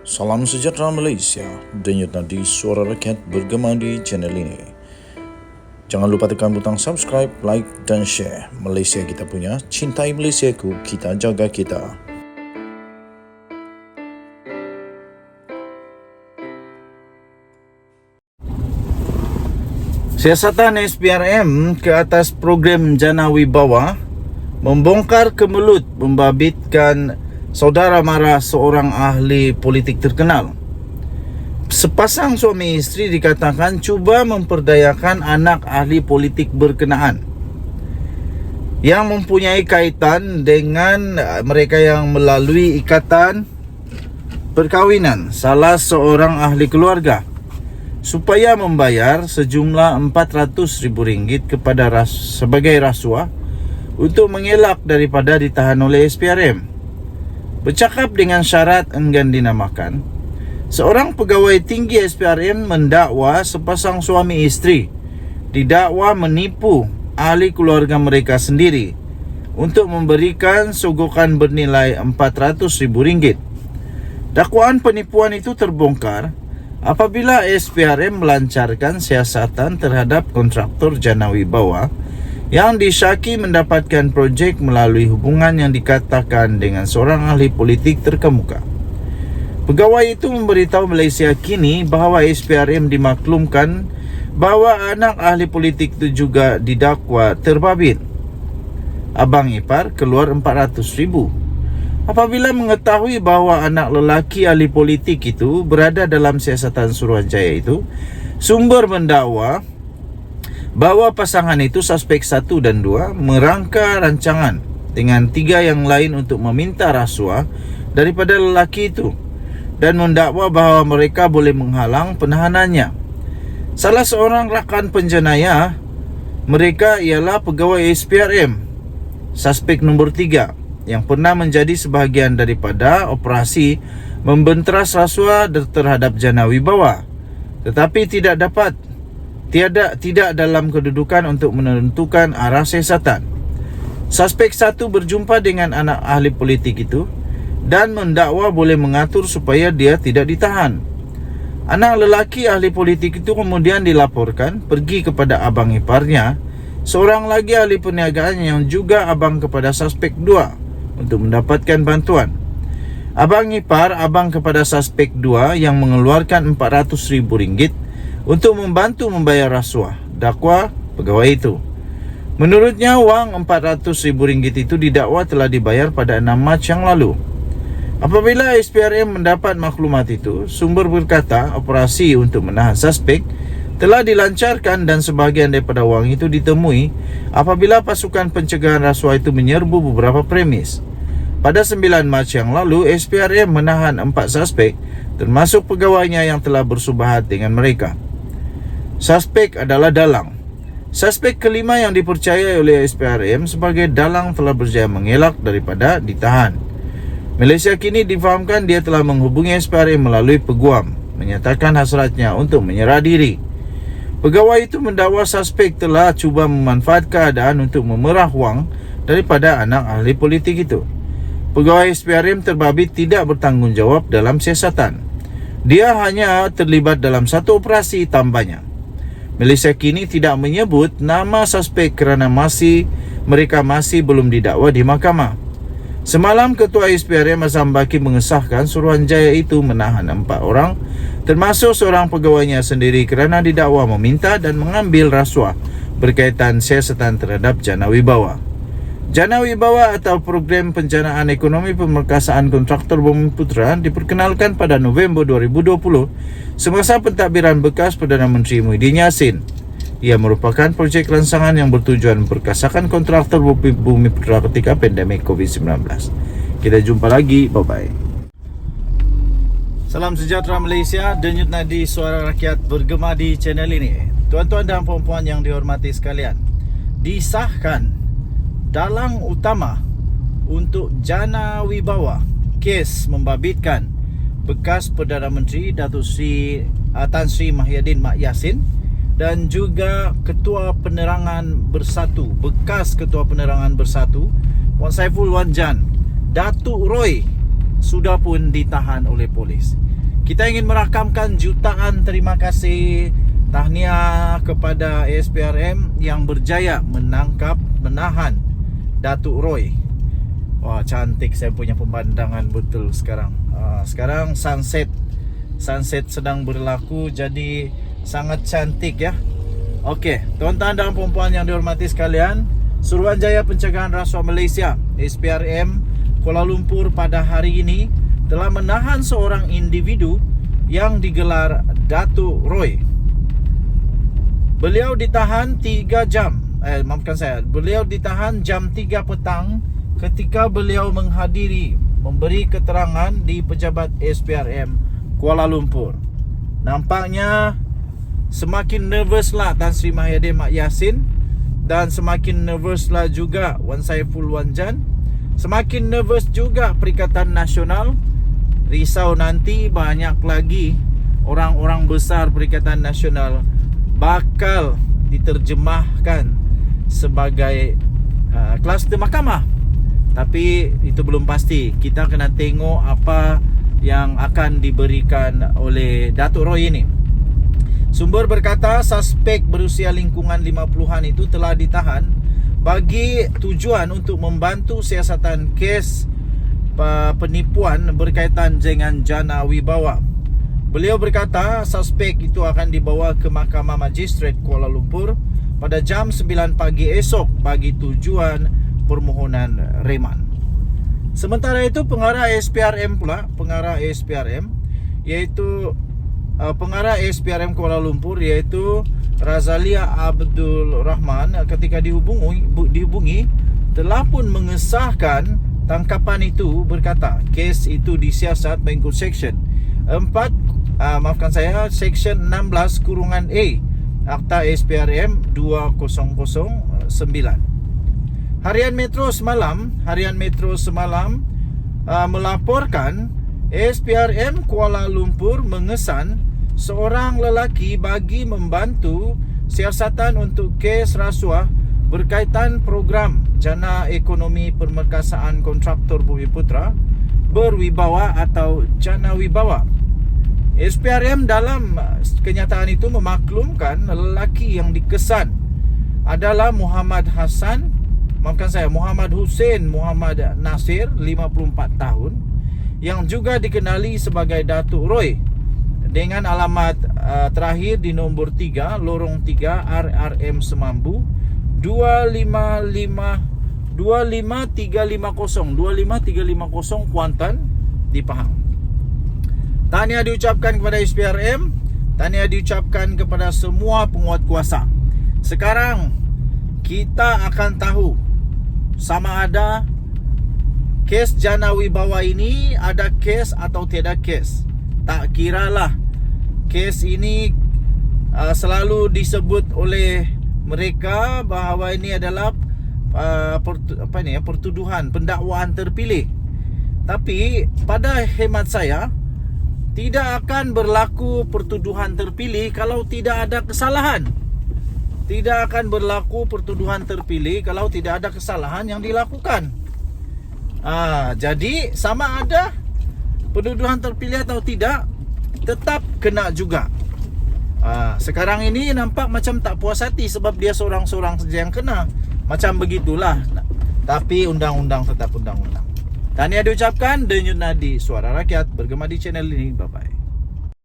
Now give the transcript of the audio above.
Salam sejahtera Malaysia, denyut nadi suara rakyat bergema di channel ini. Jangan lupa tekan butang subscribe, like dan share. Malaysia kita punya, cintai Malaysiaku, kita jaga kita. Siasatan SPRM ke atas program Jana Wibawa membongkar kemelut membabitkan saudara mara seorang ahli politik terkenal. Sepasang suami isteri dikatakan cuba memperdayakan anak ahli politik berkenaan yang mempunyai kaitan dengan mereka yang melalui ikatan perkahwinan salah seorang ahli keluarga supaya membayar sejumlah RM400,000 kepada sebagai rasuah untuk mengelak daripada ditahan oleh SPRM. Bercakap dengan syarat enggan dinamakan, seorang pegawai tinggi SPRM mendakwa sepasang suami isteri didakwa menipu ahli keluarga mereka sendiri untuk memberikan sogokan bernilai RM400,000. Dakwaan penipuan itu terbongkar apabila SPRM melancarkan siasatan terhadap kontraktor Jana Wibawa yang disyaki mendapatkan projek melalui hubungan yang dikatakan dengan seorang ahli politik terkemuka. Pegawai itu memberitahu Malaysia Kini bahawa SPRM dimaklumkan bahawa anak ahli politik itu juga didakwa terbabit. Abang ipar keluar RM400,000. Apabila mengetahui bahawa anak lelaki ahli politik itu berada dalam siasatan Suruhanjaya itu, sumber mendakwa bahawa pasangan itu suspek 1 dan 2 merangka rancangan dengan 3 yang lain untuk meminta rasuah daripada lelaki itu dan mendakwa bahawa mereka boleh menghalang penahanannya. Salah seorang rakan penjenayah mereka ialah pegawai SPRM, suspek nombor 3 yang pernah menjadi sebahagian daripada operasi membenteras rasuah terhadap Jana Wibawa tetapi tidak dalam kedudukan untuk menentukan arah siasatan. Suspek 1 berjumpa dengan anak ahli politik itu dan mendakwa boleh mengatur supaya dia tidak ditahan. Anak lelaki ahli politik itu kemudian dilaporkan pergi kepada abang iparnya, seorang lagi ahli perniagaan yang juga abang kepada suspek 2 untuk mendapatkan bantuan. Abang ipar abang kepada suspek 2 yang mengeluarkan RM400,000 untuk membantu membayar rasuah, dakwa pegawai itu. Menurutnya wang RM400,000 itu didakwa telah dibayar pada 6 Mac yang lalu. Apabila SPRM mendapat maklumat itu, sumber berkata operasi untuk menahan suspek telah dilancarkan dan sebahagian daripada wang itu ditemui apabila pasukan pencegahan rasuah itu menyerbu beberapa premis. Pada 9 Mac yang lalu, SPRM menahan 4 suspek termasuk pegawainya yang telah bersubahat dengan mereka. Suspek adalah dalang. Suspek kelima yang dipercayai oleh SPRM sebagai dalang telah berjaya mengelak daripada ditahan. Malaysia Kini difahamkan dia telah menghubungi SPRM melalui peguam, menyatakan hasratnya untuk menyerah diri. Pegawai itu mendakwa suspek telah cuba memanfaat keadaan untuk memerah wang daripada anak ahli politik itu. Pegawai SPRM terbabit tidak bertanggungjawab dalam siasatan. Dia hanya terlibat dalam satu operasi tambahnya. Malaysia Kini tidak menyebut nama suspek kerana mereka masih belum didakwa di mahkamah. Semalam Ketua SPRM Azam Baki mengesahkan Suruhanjaya itu menahan 4 orang termasuk seorang pegawainya sendiri kerana didakwa meminta dan mengambil rasuah berkaitan siasatan terhadap Jana Wibawa. Jana Wibawa atau Program Penjanaan Ekonomi Pemerkasaan Kontraktor Bumiputera diperkenalkan pada November 2020 semasa pentadbiran bekas Perdana Menteri Muhyiddin Yassin. Ia merupakan projek rancangan yang bertujuan memperkasakan kontraktor Bumiputera ketika pandemik COVID-19. Kita jumpa lagi, bye-bye. Salam sejahtera Malaysia, denyut nadi suara rakyat bergema di channel ini. Tuan-tuan dan puan-puan yang dihormati sekalian, disahkan dalang utama untuk Jana Wibawa, kes membabitkan bekas Perdana Menteri Datuk Seri Tan Sri Mahyadin Mak Yassin dan juga Ketua Penerangan Bersatu, bekas Ketua Penerangan Bersatu Wan Saiful Wan Jan, Datuk Roy sudah pun ditahan oleh polis. Kita ingin merakamkan jutaan terima kasih tahniah kepada ASPRM yang berjaya menahan Datuk Roy. Wah, cantik saya punya pemandangan betul sekarang. Sekarang sunset sedang berlaku, jadi sangat cantik ya. Okey, tuan-tuan dan puan-puan yang dihormati sekalian, Suruhanjaya Pencegahan Rasuah Malaysia ASPRM Kuala Lumpur pada hari ini telah menahan seorang individu yang digelar Datuk Roy. Beliau ditahan 3 jam. Beliau ditahan jam 3 petang ketika beliau memberi keterangan di pejabat ASPRM Kuala Lumpur. Nampaknya semakin nervouslah Tan Sri Mahathir Mak Yassin, dan semakin nervouslah juga Wan Saiful Wan Jan. Semakin nervous juga Perikatan Nasional. Risau nanti banyak lagi orang-orang besar Perikatan Nasional bakal diterjemahkan sebagai kluster mahkamah. Tapi itu belum pasti. Kita kena tengok apa yang akan diberikan oleh Datuk Roy ini. Sumber berkata suspek berusia lingkungan 50-an itu telah ditahan bagi tujuan untuk membantu siasatan kes penipuan berkaitan dengan Jana Wibawa. Beliau berkata suspek itu akan dibawa ke Mahkamah Magistrate Kuala Lumpur pada jam 9 pagi esok bagi tujuan permohonan reman. Sementara itu pengarah ASPRM pengarah ASPRM Kuala Lumpur iaitu Razalia Abdul Rahman ketika dihubungi telah pun mengesahkan tangkapan itu, berkata kes itu disiasat mengikut Seksyen 16/A Akta ASPRM 2009. Harian Metro semalam melaporkan ASPRM Kuala Lumpur mengesan seorang lelaki bagi membantu siasatan untuk kes rasuah berkaitan program Jana Ekonomi Permerkasaan Kontraktor Bumiputra Berwibawa atau Jana Wibawa. ASPRM dalam kenyataan itu memaklumkan lelaki yang dikesan adalah Muhammad Hussein Muhammad Nasir, 54 tahun, yang juga dikenali sebagai Datuk Roy, dengan alamat terakhir di nombor 3 Lorong 3 RRM Semambu 25350 Kuantan di Pahang. Tahniah diucapkan kepada ASPRM, tahniah diucapkan kepada semua penguat kuasa. Sekarang kita akan tahu sama ada kes Jana Wibawa ini ada kes atau tiada kes. Tak kiralah kes ini selalu disebut oleh mereka bahawa ini adalah pertuduhan pendakwaan terpilih. Tapi pada hemat saya tidak akan berlaku pertuduhan terpilih kalau tidak ada kesalahan. Tidak akan berlaku pertuduhan terpilih kalau tidak ada kesalahan yang dilakukan. Jadi sama ada pertuduhan terpilih atau tidak, tetap kena juga. Sekarang ini nampak macam tak puas hati sebab dia seorang-seorang saja yang kena. Macam begitulah. Tapi undang-undang tetap undang-undang. Tahniah diucapkan, Denyut Nadi Suara Rakyat bergema di channel ini. Bye-bye.